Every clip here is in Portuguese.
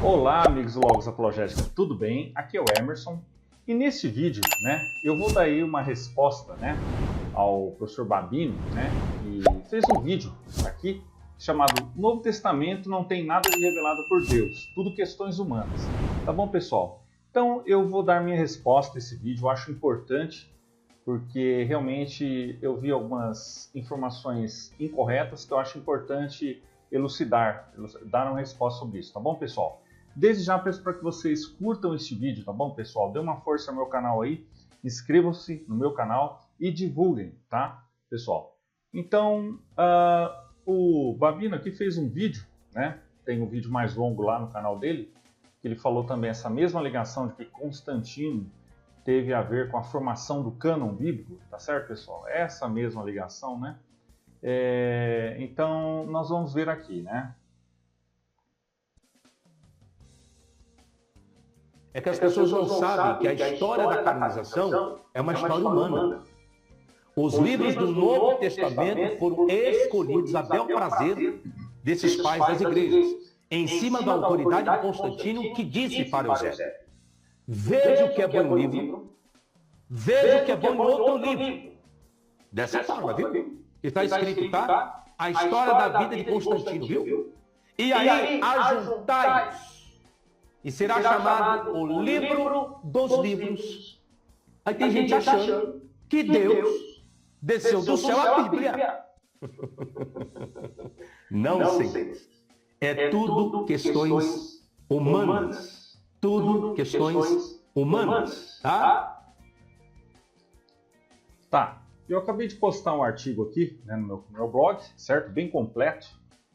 Olá, amigos do Logos Apologética, tudo bem? Aqui é o Emerson e nesse vídeo, eu vou dar aí uma resposta, ao professor Babino, que fez um vídeo aqui chamado Novo Testamento não tem nada de revelado por Deus, tudo questões humanas. Tá bom, pessoal? Então eu vou dar minha resposta a esse vídeo, eu acho importante porque realmente eu vi algumas informações incorretas que eu acho importante elucidar, dar uma resposta sobre isso, tá bom, pessoal? Desde já peço para que vocês curtam este vídeo, tá bom, pessoal? Dê uma força no meu canal aí, inscrevam-se no meu canal e divulguem, tá, pessoal? Então, o Babino aqui fez um vídeo, tem um vídeo mais longo lá no canal dele, que ele falou também essa mesma alegação de que Constantino teve a ver com a formação do cânon bíblico, tá certo, pessoal? Essa mesma ligação, então, nós vamos ver aqui, É que as pessoas não sabem que a história da canonização é uma história humana. Os livros do Novo Testamento foram escolhidos a bel prazer desses pais das igrejas, em cima da autoridade de Constantino, que disse para Eusébio: veja o que é bom no livro, veja o que é bom no outro livro. Dessa forma, viu? Está escrito, tá? A história da vida de Constantino, viu? E aí, ajuntai-os, e será chamado o livro dos livros. Aí tem gente achando que Deus desceu do céu a Bíblia. Não, senhores. É tudo questões humanas. Tudo questões humanas, tá? Tá. Eu acabei de postar um artigo aqui no meu blog, certo? Bem completo.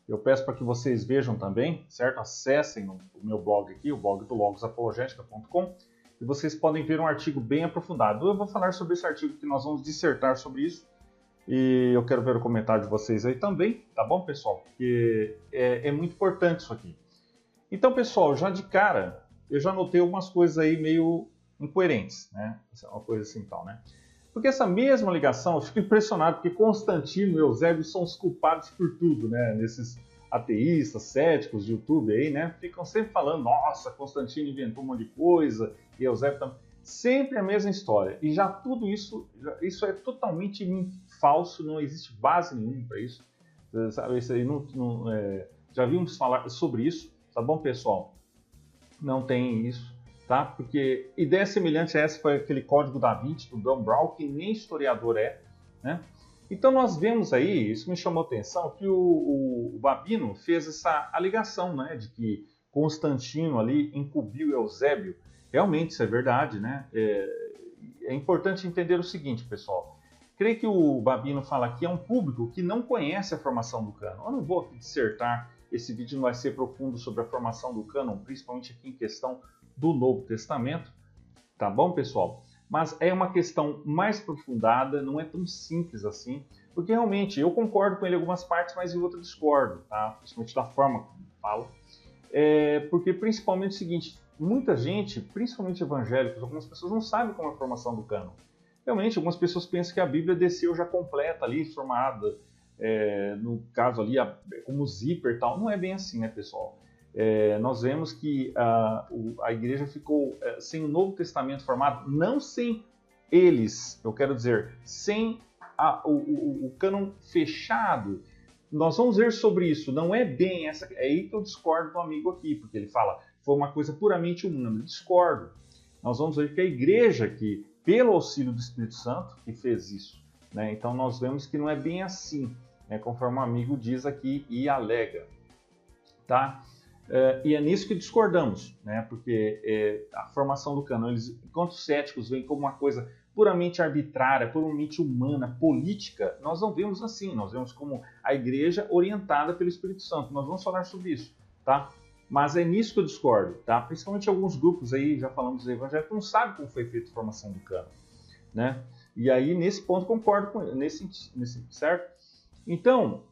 Eu peço para que vocês vejam também, certo? Acessem o meu blog aqui, o blog do logosapologética.com, e vocês podem ver um artigo bem aprofundado. Eu vou falar sobre esse artigo que nós vamos dissertar sobre isso, e eu quero ver o comentário de vocês aí também, tá bom, pessoal? Porque é muito importante isso aqui. Então, pessoal, já de cara, eu já notei algumas coisas aí meio incoerentes, uma coisa assim tal, Porque essa mesma ligação, eu fico impressionado, porque Constantino e Eusébio são os culpados por tudo, Nesses ateístas, céticos de YouTube aí, Ficam sempre falando, nossa, Constantino inventou um monte de coisa, e Eusébio também. Sempre a mesma história. E já tudo isso é totalmente falso, não existe base nenhuma para isso. Sabe, isso aí já vimos falar sobre isso, tá bom, pessoal? Não tem isso. Tá? Porque ideia semelhante a essa foi aquele Código da Vinci do Dan Brown, que nem historiador é. Então nós vemos aí, isso me chamou a atenção, que o Babino fez essa alegação de que Constantino ali incumbiu Eusébio. Realmente isso é verdade. É importante entender o seguinte, pessoal. Creio que o Babino fala aqui é um público que não conhece a formação do cânon. Eu não vou aqui dissertar, esse vídeo não vai ser profundo sobre a formação do cânon, principalmente aqui em questão do Novo Testamento, tá bom, pessoal? Mas é uma questão mais aprofundada, não é tão simples assim, porque realmente eu concordo com ele em algumas partes, mas em outras discordo, tá? Principalmente da forma como falo. Porque principalmente é o seguinte, muita gente, principalmente evangélicos, algumas pessoas não sabem como é a formação do cânon. Realmente, algumas pessoas pensam que a Bíblia desceu já completa ali, formada, no caso ali, como zíper e tal. Não é bem assim, pessoal? Nós vemos que a igreja ficou sem o Novo Testamento formado, não sem eles, eu quero dizer, sem o cânon fechado. Nós vamos ver sobre isso, não é bem essa. É aí que eu discordo do amigo aqui, porque ele fala foi uma coisa puramente humana. Eu discordo. Nós vamos ver que a igreja, que pelo auxílio do Espírito Santo, que fez isso. Então nós vemos que não é bem assim, conforme o amigo diz aqui e alega. Tá? E é nisso que discordamos, porque a formação do cânon, enquanto os céticos veem como uma coisa puramente arbitrária, puramente humana, política, nós não vemos assim, nós vemos como a igreja orientada pelo Espírito Santo. Nós vamos falar sobre isso, tá? Mas é nisso que eu discordo, tá? Principalmente alguns grupos aí, já falamos dos evangélicos, não sabem como foi feita a formação do cânon, E aí, nesse ponto, concordo com ele, certo? Então,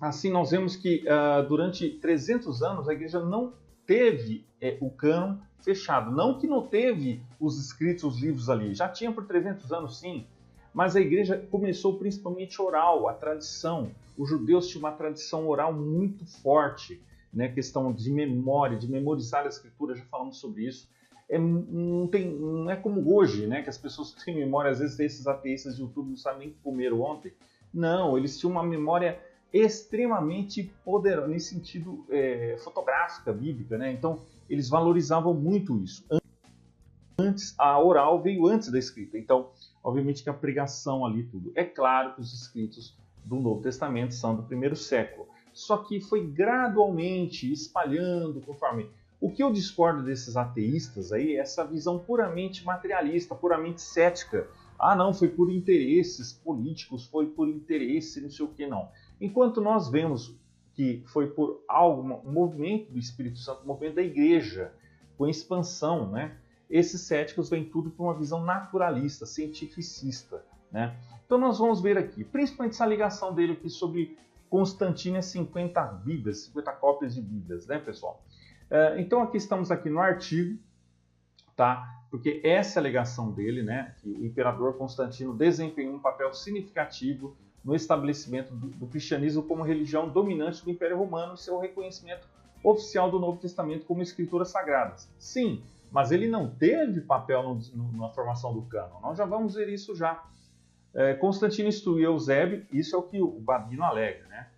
assim, nós vemos que durante 300 anos a igreja não teve o cânon fechado. Não que não teve os escritos, os livros ali. Já tinha por 300 anos, sim. Mas a igreja começou principalmente oral, a tradição. Os judeus tinham uma tradição oral muito forte. né, questão de memória, de memorizar a escritura, já falamos sobre isso. Não é como hoje, né, que as pessoas têm memória, às vezes esses ateístas de YouTube não sabem nem o que comeram ontem. Não, eles tinham uma memória extremamente poderosa, nesse sentido fotográfica, bíblica, né? Então, eles valorizavam muito isso. Antes, a oral veio antes da escrita. Então, obviamente que a pregação ali, tudo. É claro que os escritos do Novo Testamento são do primeiro século. Só que foi gradualmente espalhando conforme... O que eu discordo desses ateístas aí é essa visão puramente materialista, puramente cética. Ah, não, foi por interesses políticos, foi por interesse, não sei o que, não. Enquanto nós vemos que foi por um movimento do Espírito Santo, um movimento da igreja, com expansão, né? Esses céticos vêm tudo por uma visão naturalista, cientificista, né? Então nós vamos ver aqui, principalmente essa ligação dele aqui sobre Constantino e 50 Bíblias, 50 cópias de Bíblias, né, pessoal? Então aqui estamos aqui no artigo, tá? Porque essa é a alegação dele, né? Que o imperador Constantino desempenhou um papel significativo no estabelecimento do cristianismo como religião dominante do Império Romano e seu reconhecimento oficial do Novo Testamento como escrituras sagradas. Sim, mas ele não teve papel na formação do cânon. Nós já vamos ver isso já. Constantino instruiu Eusébio, isso é o que o Babino alega, né?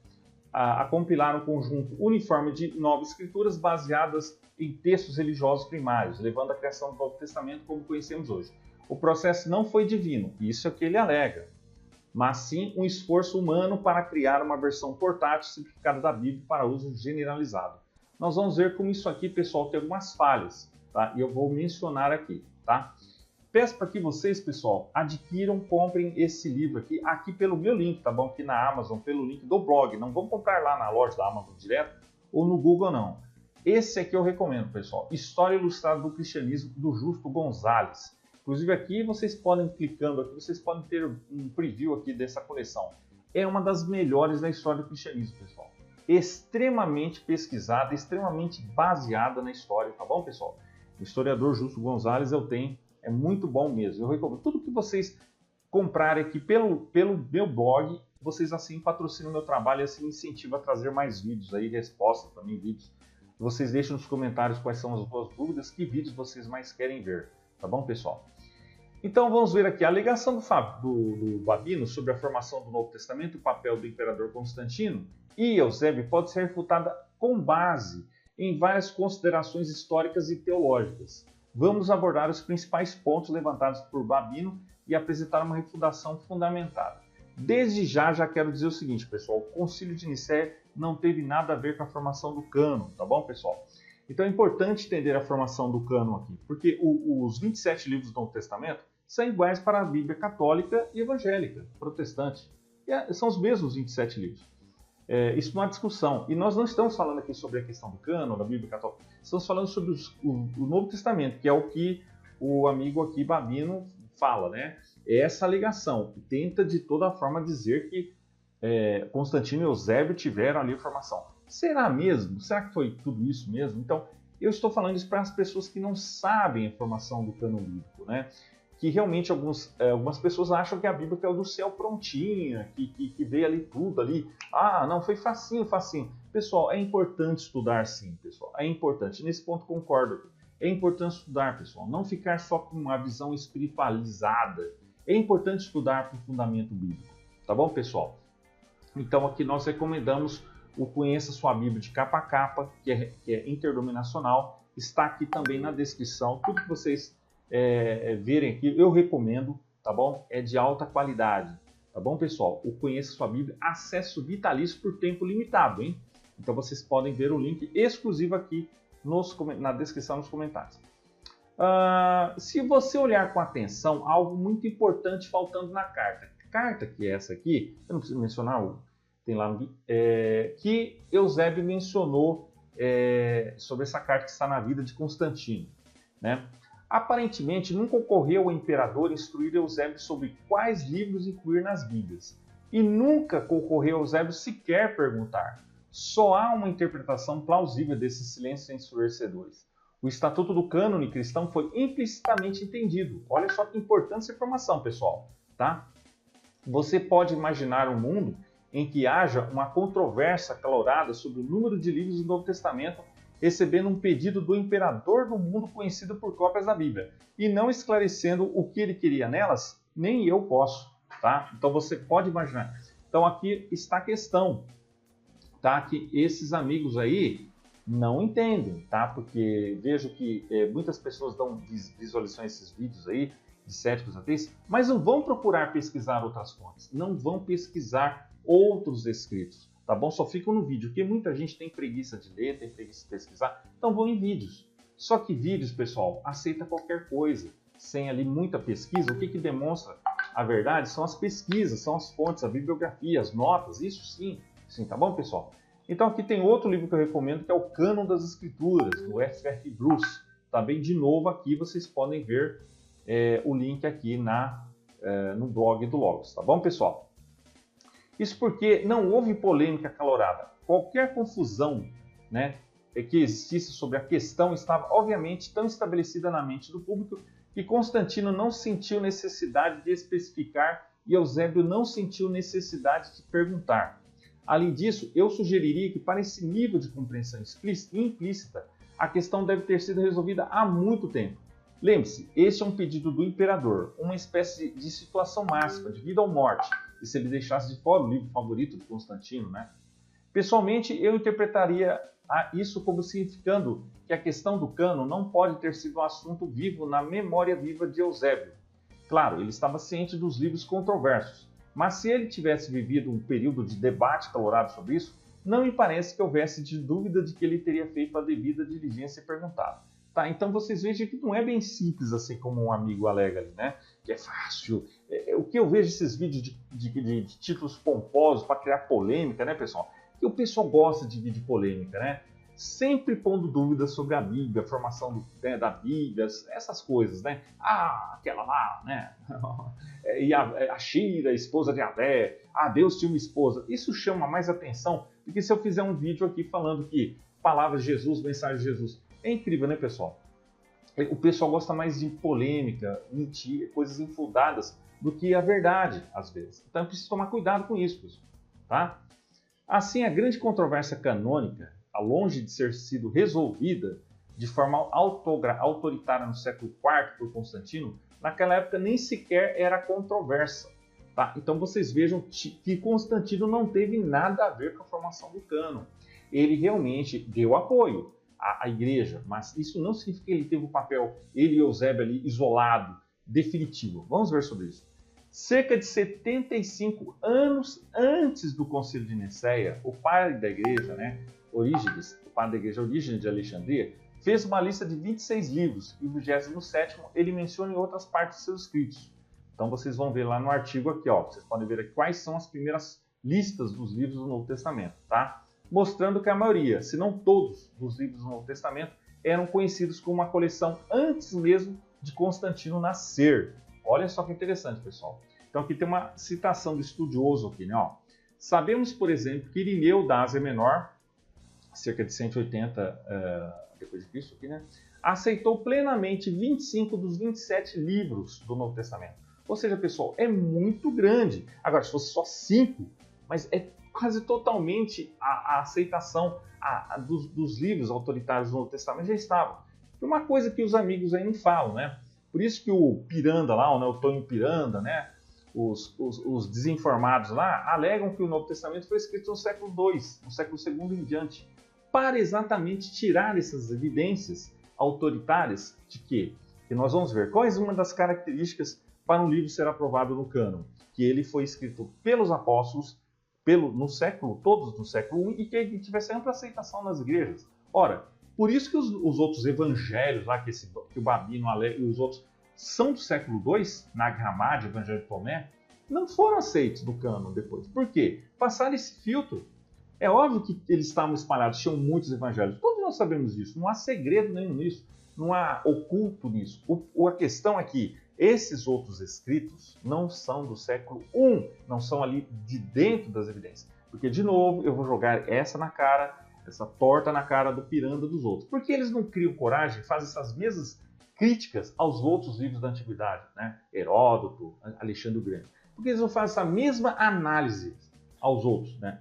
A compilar um conjunto uniforme de 9 escrituras baseadas em textos religiosos primários, levando à criação do Novo Testamento como conhecemos hoje. O processo não foi divino, isso é o que ele alega, mas sim um esforço humano para criar uma versão portátil simplificada da Bíblia para uso generalizado. Nós vamos ver como isso aqui, pessoal, tem algumas falhas, tá? E eu vou mencionar aqui, tá? Peço para que vocês, pessoal, adquiram, comprem esse livro aqui pelo meu link, tá bom? Aqui na Amazon, pelo link do blog. Não vão comprar lá na loja da Amazon direto ou no Google, não. Esse aqui eu recomendo, pessoal. História Ilustrada do Cristianismo, do Justo Gonzalez. Inclusive aqui vocês podem, clicando aqui, vocês podem ter um preview aqui dessa coleção. É uma das melhores da história do cristianismo, pessoal. Extremamente pesquisada, extremamente baseada na história, tá bom, pessoal? O historiador Justo Gonzalez eu tenho. É muito bom mesmo. Eu recomendo. Tudo que vocês comprarem aqui pelo meu blog, vocês assim patrocinam o meu trabalho e assim me incentivam a trazer mais vídeos aí, respostas também, vídeos. Vocês deixam nos comentários quais são as suas dúvidas, que vídeos vocês mais querem ver. Tá bom, pessoal? Então vamos ver aqui a alegação do Babino sobre a formação do Novo Testamento e o papel do imperador Constantino e Eusébio pode ser refutada com base em várias considerações históricas e teológicas. Vamos abordar os principais pontos levantados por Babino e apresentar uma refutação fundamentada. Desde já quero dizer o seguinte, pessoal, o Concílio de Nicéia não teve nada a ver com a formação do cânon, tá bom, pessoal? Então é importante entender a formação do cânon aqui, porque os 27 livros do Novo Testamento são iguais para a Bíblia católica e evangélica, protestante. São os mesmos 27 livros. Isso não há discussão. E nós não estamos falando aqui sobre a questão do cânon, da Bíblia católica. Estamos falando sobre o Novo Testamento, que é o que o amigo aqui, Babino, fala, né? É essa ligação. Tenta de toda forma dizer que Constantino e Eusébio tiveram ali a formação. Será mesmo? Será que foi tudo isso mesmo? Então, eu estou falando isso para as pessoas que não sabem a formação do cânon bíblico, né? Que realmente algumas pessoas acham que a Bíblia caiu do céu prontinha, que veio ali tudo ali. Ah, não, foi facinho, facinho. Pessoal, é importante estudar sim, pessoal. É importante. Nesse ponto concordo. É importante estudar, pessoal. Não ficar só com uma visão espiritualizada. É importante estudar para o fundamento bíblico. Tá bom, pessoal? Então aqui nós recomendamos o Conheça Sua Bíblia de capa a capa, que é interdenominacional. Está aqui também na descrição. Tudo que vocês verem aqui, eu recomendo, tá bom? É de alta qualidade, tá bom, pessoal? O Conheça Sua Bíblia, acesso vitalício por tempo limitado, hein? Então vocês podem ver o link exclusivo aqui na descrição, nos comentários. Se você olhar com atenção, algo muito importante faltando na carta. Carta que é essa aqui, eu não preciso mencionar, tem lá no que Eusébio mencionou sobre essa carta que está na vida de Constantino, né? Aparentemente, nunca ocorreu ao imperador instruir Eusébio sobre quais livros incluir nas Bíblias. E nunca ocorreu a Eusébio sequer perguntar. Só há uma interpretação plausível desses silêncios ensurdecedores. O Estatuto do Cânone Cristão foi implicitamente entendido. Olha só que importante essa informação, pessoal, tá? Você pode imaginar um mundo em que haja uma controvérsia acalorada sobre o número de livros do Novo Testamento, recebendo um pedido do imperador do mundo conhecido por cópias da Bíblia, e não esclarecendo o que ele queria nelas, nem eu posso, tá? Então você pode imaginar. Então aqui está a questão, tá? Que esses amigos aí não entendem, tá? Porque vejo que muitas pessoas dão visualização a esses vídeos aí, de céticos ateus, mas não vão procurar pesquisar outras fontes, não vão pesquisar outros escritos. Tá bom? Só ficam no vídeo, porque muita gente tem preguiça de ler, tem preguiça de pesquisar, então vão em vídeos. Só que vídeos, pessoal, aceita qualquer coisa, sem ali muita pesquisa. O que demonstra a verdade são as pesquisas, são as fontes, a bibliografia, as notas, isso sim, tá bom, pessoal? Então aqui tem outro livro que eu recomendo, que é o Cânon das Escrituras, do F.F. Bruce. Tá bem? De novo aqui vocês podem ver o link aqui no blog do Logos, tá bom, pessoal? Isso porque não houve polêmica acalorada. Qualquer confusão, né, que existisse sobre a questão estava, obviamente, tão estabelecida na mente do público que Constantino não sentiu necessidade de especificar e Eusébio não sentiu necessidade de perguntar. Além disso, eu sugeriria que para esse nível de compreensão implícita, a questão deve ter sido resolvida há muito tempo. Lembre-se, este é um pedido do imperador, uma espécie de situação máxima, de vida ou morte, e se ele deixasse de fora o livro favorito de Constantino, né? Pessoalmente, eu interpretaria isso como significando que a questão do cânon não pode ter sido um assunto vivo na memória viva de Eusébio. Claro, ele estava ciente dos livros controversos, mas se ele tivesse vivido um período de debate calorado sobre isso, não me parece que houvesse de dúvida de que ele teria feito a devida diligência e perguntado. Tá, então vocês vejam que não é bem simples assim como um amigo alega ali, né? Que é fácil. O que eu vejo esses vídeos de títulos pomposos para criar polêmica, né, pessoal? Que o pessoal gosta de vídeo polêmica, né? Sempre pondo dúvidas sobre a Bíblia, a formação da Bíblia, essas coisas, né? Ah, aquela lá, né? E a Shira, esposa de Abé. Ah, Deus tinha uma esposa. Isso chama mais atenção do que se eu fizer um vídeo aqui falando que palavras de Jesus, mensagem de Jesus. É incrível, né, pessoal? O pessoal gosta mais de polêmica, mentira, coisas infundadas do que a verdade, às vezes. Então, é preciso tomar cuidado com isso, pessoal. Tá? Assim, a grande controvérsia canônica, longe de ser sido resolvida de forma autoritária no século IV por Constantino, naquela época nem sequer era controversa. Tá? Então, vocês vejam que Constantino não teve nada a ver com a formação do cânon. Ele realmente deu apoio à igreja, mas isso não significa que ele teve um papel, ele e Eusébio ali, isolado, definitivo. Vamos ver sobre isso. Cerca de 75 anos antes do Concílio de Nicéia, o pai da igreja, né, Orígenes, o pai da igreja Orígenes de Alexandria, fez uma lista de 26 livros, e o 27º ele menciona em outras partes de seus escritos. Então vocês vão ver lá no artigo aqui, ó, vocês podem ver aqui quais são as primeiras listas dos livros do Novo Testamento, tá? Mostrando que a maioria, se não todos, dos livros do Novo Testamento eram conhecidos como uma coleção antes mesmo de Constantino nascer. Olha só que interessante, pessoal. Então aqui tem uma citação do estudioso aqui, né? Ó. Sabemos, por exemplo, que Irineu da Ásia Menor, cerca de 180 depois de Cristo, aqui, né? Aceitou plenamente 25 dos 27 livros do Novo Testamento. Ou seja, pessoal, é muito grande. Agora, se fosse só 5, mas é quase totalmente a aceitação dos livros autoritários do Novo Testamento já estava. E uma coisa que os amigos aí não falam, né? Por isso que o Piranda lá, o Tonho Piranda, né? Os desinformados lá alegam que o Novo Testamento foi escrito no século II, no século II em diante, para exatamente tirar essas evidências autoritárias de quê? Que nós vamos ver quais uma das características para um livro ser aprovado no cânon, que ele foi escrito pelos apóstolos, todos no século I, e que ele tivesse ampla aceitação nas igrejas. Ora, por isso que os outros evangelhos lá, que o Babino e os outros são do século II, Nag Hammadi, Evangelho de Tomé, não foram aceitos no cânon depois. Por quê? Passaram esse filtro. É óbvio que eles estavam espalhados, tinham muitos evangelhos. Todos nós sabemos disso. Não há segredo nenhum nisso. Não há oculto nisso. A questão é que esses outros escritos não são do século I, não são ali de dentro das evidências. Porque, de novo, eu vou jogar essa torta na cara do Piranda dos outros. Porque eles não criam coragem, fazem essas mesmas críticas aos outros livros da Antiguidade, né? Heródoto, Alexandre o Grande. Porque eles não fazem essa mesma análise aos outros, né?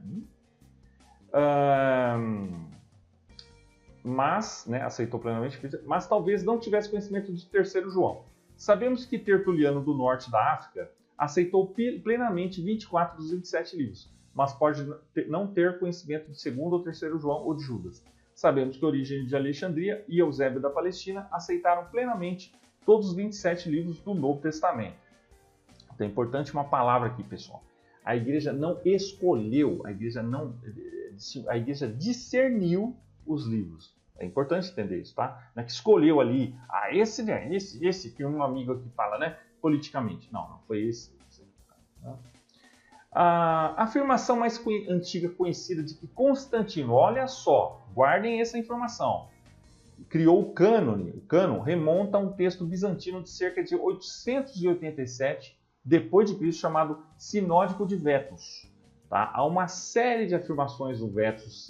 Mas, né, aceitou plenamente, mas talvez não tivesse conhecimento de terceiro João. Sabemos que Tertuliano do norte da África aceitou plenamente 24 dos 27 livros, mas pode não ter conhecimento de segundo ou terceiro João ou de Judas. Sabemos que Orígenes de Alexandria e Eusébio da Palestina aceitaram plenamente todos os 27 livros do Novo Testamento. Então é importante uma palavra aqui, pessoal. A igreja não escolheu, a igreja discerniu os livros. É importante entender isso, tá? Não é que escolheu ali, esse que um amigo aqui fala, né? Politicamente. Não foi esse. A afirmação mais antiga conhecida de que Constantino, olha só, guardem essa informação, criou o cânone. O cânon remonta a um texto bizantino de cerca de 887 depois de Cristo, chamado Sinódico de Vetus. Tá? Há uma série de afirmações do Vetus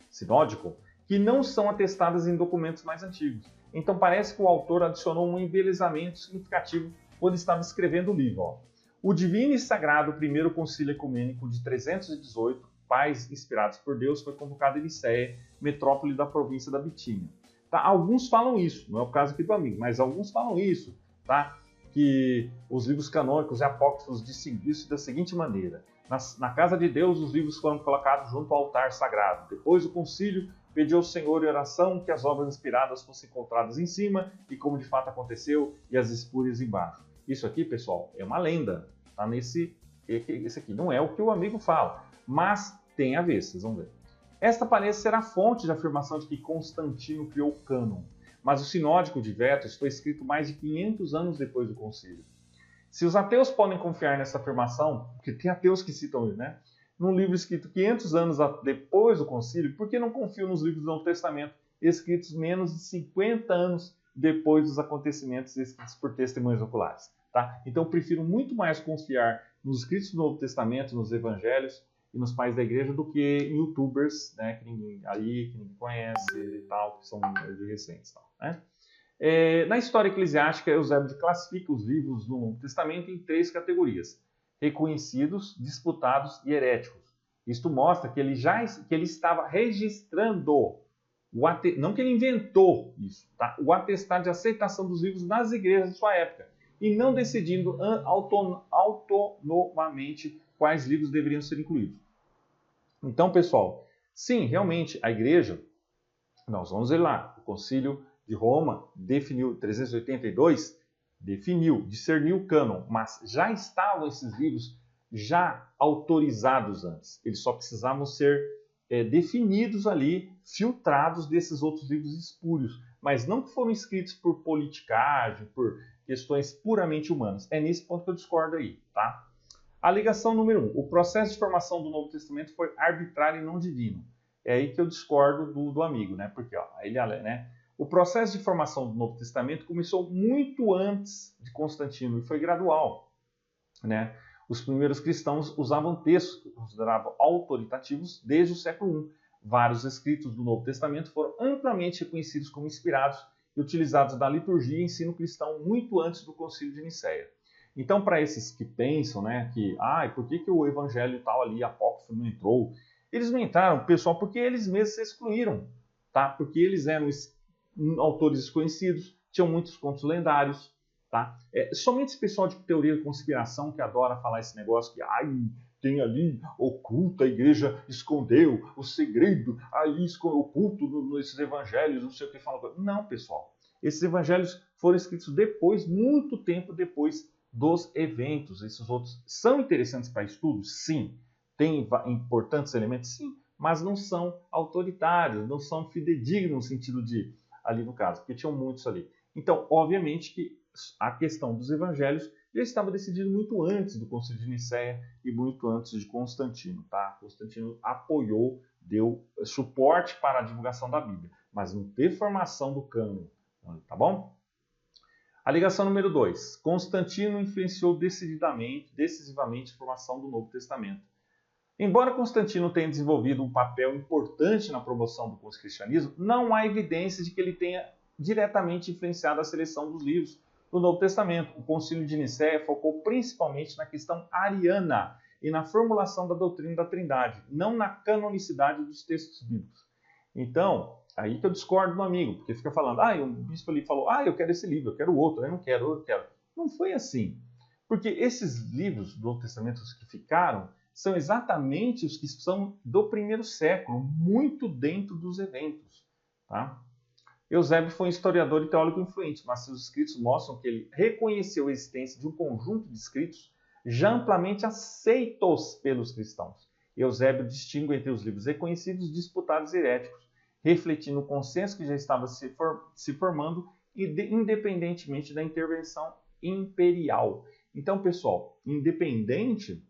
Sinódico que não são atestadas em documentos mais antigos. Então parece que o autor adicionou um embelezamento significativo quando estava escrevendo o livro. Ó. O Divino e Sagrado Primeiro Concílio Ecumênico de 318, pais inspirados por Deus, foi convocado em Nicéia, metrópole da província da Bitínia. Tá? Alguns falam isso, não é o caso aqui do amigo, mas alguns falam isso, tá? Que os livros canônicos e apócrifos distinguem isso da seguinte maneira. Na casa de Deus, os livros foram colocados junto ao altar sagrado. Depois, o concílio pediu ao Senhor em oração que as obras inspiradas fossem encontradas em cima, e como de fato aconteceu, e as espúrias embaixo. Isso aqui, pessoal, é uma lenda. Tá? Esse aqui não é o que o amigo fala, mas tem a ver, vocês vão ver. Esta parece ser a fonte de afirmação de que Constantino criou o cânon, mas o Sinódico de Vetus foi escrito mais de 500 anos depois do concílio. Se os ateus podem confiar nessa afirmação, porque tem ateus que citam isso, né? Num livro escrito 500 anos depois do concílio, por que não confiam nos livros do Novo Testamento, escritos menos de 50 anos depois dos acontecimentos escritos por testemunhas oculares? Tá? Então eu prefiro muito mais confiar nos escritos do Novo Testamento, nos evangelhos e nos pais da igreja, do que em youtubers, né, que ninguém conhece e tal, que são de recentes. Tal, né? Na história eclesiástica, Eusébio classifica os livros do Novo Testamento em 3 categorias: reconhecidos, disputados e heréticos. Isto mostra que ele estava registrando, não que ele inventou isso, tá? O atestado de aceitação dos livros nas igrejas de sua época, e não decidindo autonomamente quais livros deveriam ser incluídos. Então, pessoal, sim, realmente, a igreja, nós vamos ver lá, o Concílio de Roma definiu, 382, discerniu o cânon, mas já estavam esses livros já autorizados antes. Eles só precisavam ser definidos ali, filtrados desses outros livros espúrios, mas não que foram escritos por politicagem, por questões puramente humanas. É nesse ponto que eu discordo aí, tá? Alegação número 1. O processo de formação do Novo Testamento foi arbitrário e não divino. É aí que eu discordo do amigo, né? Porque, ó, o processo de formação do Novo Testamento começou muito antes de Constantino e foi gradual, né? Os primeiros cristãos usavam textos que consideravam autoritativos desde o século I. Vários escritos do Novo Testamento foram amplamente reconhecidos como inspirados e utilizados na liturgia e ensino cristão muito antes do Concílio de Nicéia. Então, para esses que pensam, né, que, por que o evangelho tal ali, apócrifo, não entrou? Eles não entraram, pessoal, porque eles mesmos se excluíram, tá? Porque eles eram autores desconhecidos, tinham muitos contos lendários, tá? Somente esse pessoal de teoria de conspiração que adora falar esse negócio que, tem ali oculto, a igreja escondeu o segredo, aí oculto nesses evangelhos, não sei o que fala. Não, pessoal. Esses evangelhos foram escritos depois, muito tempo depois dos eventos. Esses outros são interessantes para estudo? Sim. Tem importantes elementos? Sim. Mas não são autoritários, não são fidedignos no sentido de, ali no caso, porque tinham muitos ali. Então, obviamente que a questão dos evangelhos já estava decidida muito antes do Concílio de Nicéia e muito antes de Constantino, tá? Constantino apoiou, deu suporte para a divulgação da Bíblia, mas não teve formação do cânon, tá bom? Alegação número 2. Constantino influenciou decisivamente a formação do Novo Testamento. Embora Constantino tenha desenvolvido um papel importante na promoção do cristianismo, não há evidência de que ele tenha diretamente influenciado a seleção dos livros do Novo Testamento. O Concílio de Nicéia focou principalmente na questão ariana, e na formulação da doutrina da Trindade, não na canonicidade dos textos bíblicos. Então, aí que eu discordo do amigo, porque fica falando, o bispo ali falou, eu quero esse livro, eu quero outro, eu não quero, eu quero. Não foi assim. Porque esses livros do Novo Testamento que ficaram são exatamente os que são do primeiro século, muito dentro dos eventos. Tá? Eusébio foi um historiador e teólogo influente, mas seus escritos mostram que ele reconheceu a existência de um conjunto de escritos já amplamente aceitos pelos cristãos. Eusébio distingue entre os livros reconhecidos, disputados e heréticos, refletindo o consenso que já estava se formando, independentemente da intervenção imperial. Então, pessoal, independente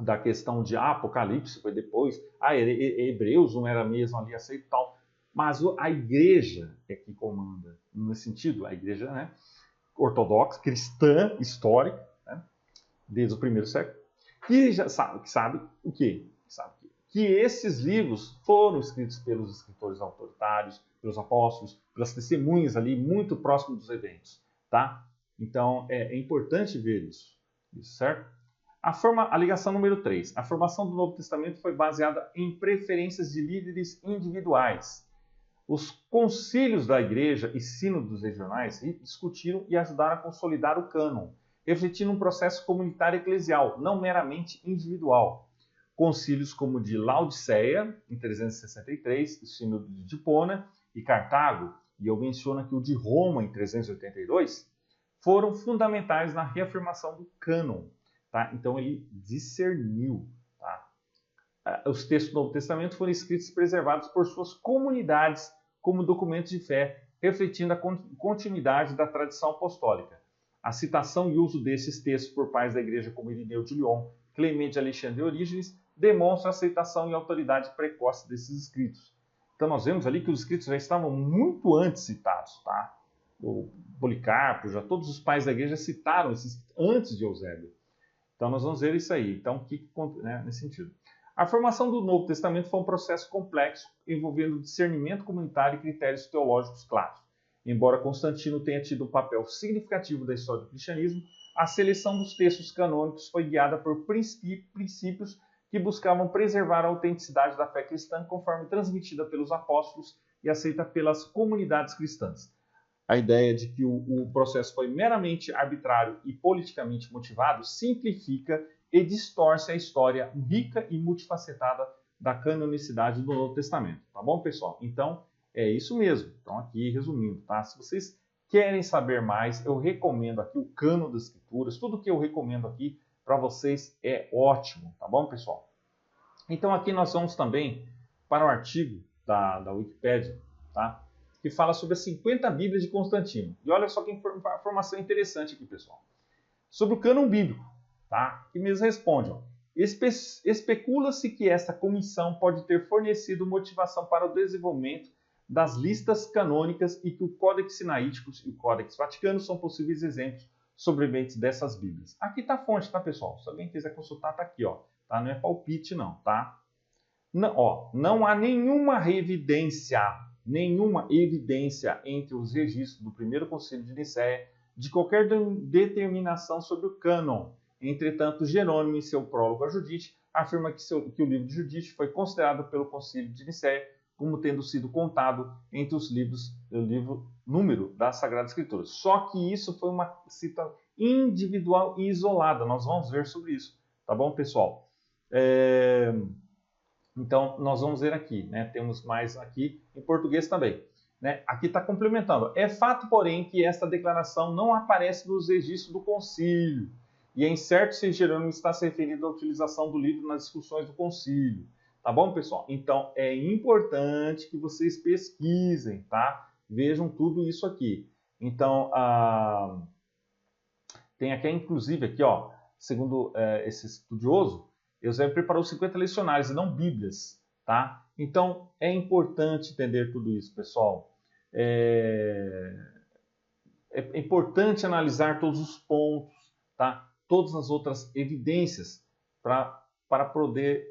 da questão de Apocalipse, foi depois, Hebreus não era mesmo ali aceito tal, mas a igreja é que comanda, nesse sentido, a igreja, né, ortodoxa, cristã, histórica, né, desde o primeiro século, que já sabe o quê? Que esses livros foram escritos pelos escritores autoritários, pelos apóstolos, pelas testemunhas ali, muito próximo dos eventos, tá? Então, é importante ver isso, certo? A ligação número 3. A formação do Novo Testamento foi baseada em preferências de líderes individuais. Os concílios da igreja e sínodos regionais discutiram e ajudaram a consolidar o cânon, refletindo um processo comunitário eclesial, não meramente individual. Concílios como o de Laodiceia, em 363, o sínodo de Hipona e Cartago, e eu menciono aqui o de Roma, em 382, foram fundamentais na reafirmação do cânon. Tá? Então ele discerniu. Tá? Os textos do Novo Testamento foram escritos e preservados por suas comunidades como documentos de fé, refletindo a continuidade da tradição apostólica. A citação e uso desses textos por pais da igreja como Irineu de Lyon, Clemente de Alexandre e Orígenes demonstra a aceitação e autoridade precoce desses escritos. Então nós vemos ali que os escritos já estavam muito antes citados. Tá? O Policarpo, já todos os pais da igreja citaram esses antes de Eusébio. Então nós vamos ver isso aí. Então, nesse sentido. A formação do Novo Testamento foi um processo complexo, envolvendo discernimento comunitário e critérios teológicos claros. Embora Constantino tenha tido um papel significativo da história do cristianismo, a seleção dos textos canônicos foi guiada por princípios que buscavam preservar a autenticidade da fé cristã conforme transmitida pelos apóstolos e aceita pelas comunidades cristãs. A ideia de que o processo foi meramente arbitrário e politicamente motivado simplifica e distorce a história rica e multifacetada da canonicidade do Novo Testamento. Tá bom, pessoal? Então, é isso mesmo. Então, aqui, resumindo, tá? Se vocês querem saber mais, eu recomendo aqui o Cânon das Escrituras. Tudo que eu recomendo aqui para vocês é ótimo, tá bom, pessoal? Então, aqui nós vamos também para o artigo da Wikipédia, tá? Que fala sobre as 50 Bíblias de Constantino. E olha só que informação interessante aqui, pessoal. Sobre o cânon bíblico, tá? Que mesmo responde, ó. Especula-se que esta comissão pode ter fornecido motivação para o desenvolvimento das listas canônicas e que o Códex Sinaítico e o Códex Vaticano são possíveis exemplos sobreviventes dessas Bíblias. Aqui está a fonte, tá, pessoal? Se alguém quiser consultar, tá aqui, ó. Tá? Não é palpite, não, tá? Não há nenhuma evidência entre os registros do primeiro concílio de Nicéia de qualquer determinação sobre o cânon. Entretanto, Jerônimo, em seu prólogo a Judite, afirma que o livro de Judite foi considerado pelo concílio de Nicéia como tendo sido contado entre os livros, número das Sagradas Escrituras. Só que isso foi uma cita individual e isolada. Nós vamos ver sobre isso. Tá bom, pessoal? Então, nós vamos ver aqui, né? Temos mais aqui em português também. Né? Aqui está complementando. É fato, porém, que esta declaração não aparece nos registros do concílio. E é incerto se Jerônimo está se referindo à utilização do livro nas discussões do concílio. Tá bom, pessoal? Então, é importante que vocês pesquisem, tá? Vejam tudo isso aqui. Então, tem aqui, inclusive, aqui, ó, segundo esse estudioso, Eusébio preparou 50 lecionários e não bíblias, tá? Então, é importante entender tudo isso, pessoal. É importante analisar todos os pontos, tá? Todas as outras evidências para poder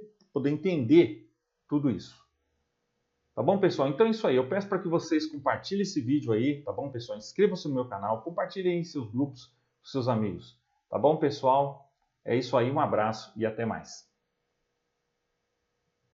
entender tudo isso. Tá bom, pessoal? Então é isso aí. Eu peço para que vocês compartilhem esse vídeo aí, tá bom, pessoal? Inscrevam-se no meu canal, compartilhem em seus grupos com seus amigos. Tá bom, pessoal? É isso aí, um abraço e até mais.